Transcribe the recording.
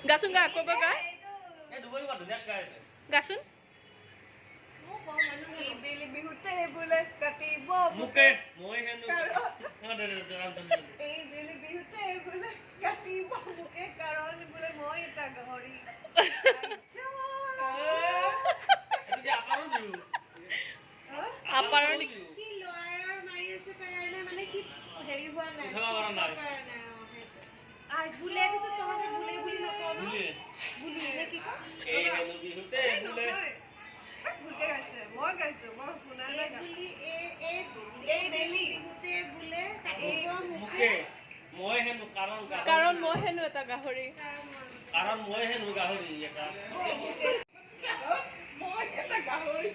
গাচোন গা ক'ব গা এই দুবৰি বাদ ধুনীয়া গাইছে গাচোন বেলি বিহুতে বোলে কাটিব মুকে মই হেনো এই বেলি বিহুতে বোলে কাটিব মুকে কাৰণ বোলে মই এটা গাহৰি আপাৰৰ নেকি কি লয়াৰৰ মাৰি আছে কাৰণে মানে কি হেৰি হোৱা নাই বুলে কিন্তু তহঁতে বুলে বুলি নকওঁ ন বুলি নে কি কয় এই হেনো বিহুতে বোলে ভুলকে গাইছে মই গাইছো মই শুনা নাই বুলি এই বেলি বিহুতে বুলে কাটিব মুকে মই হেনো কাৰণ মই হেনো এটা গাহৰি কাৰণ মই হেনো গাহৰি এটা মই এটা গাহৰি